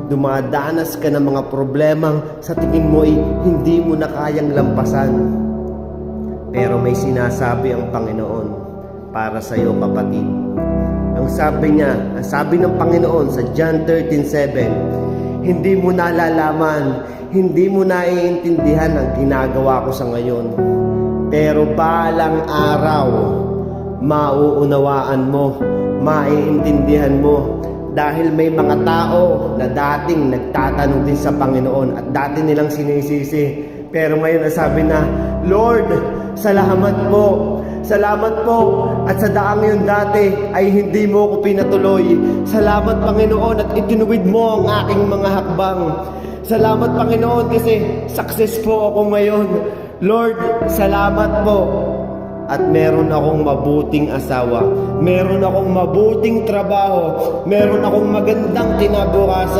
dumadanas ka ng mga problemang sa tingin mo ay hindi mo na kayang lampasan. Pero may sinasabi ang Panginoon para sa iyo, kapatid. Ang sabi ng Panginoon sa John 13:7, hindi mo nalalaman, hindi mo naiintindihan ang ginagawa ko sa ngayon. Pero balang araw, mauunawaan mo, maiintindihan mo. Dahil may mga tao na dating nagtatanong din sa Panginoon at dati nilang sinisisi. Pero ngayon nasabi na, Lord, salamat po. Salamat po. At sa daang yun dati ay hindi mo ako pinatuloy. Salamat, Panginoon, at itinuwid mo ang aking mga hakbang. Salamat, Panginoon, kasi successful ako ngayon. Lord, salamat po. At meron akong mabuting asawa, meron akong mabuting trabaho, meron akong magandang kinabukasan.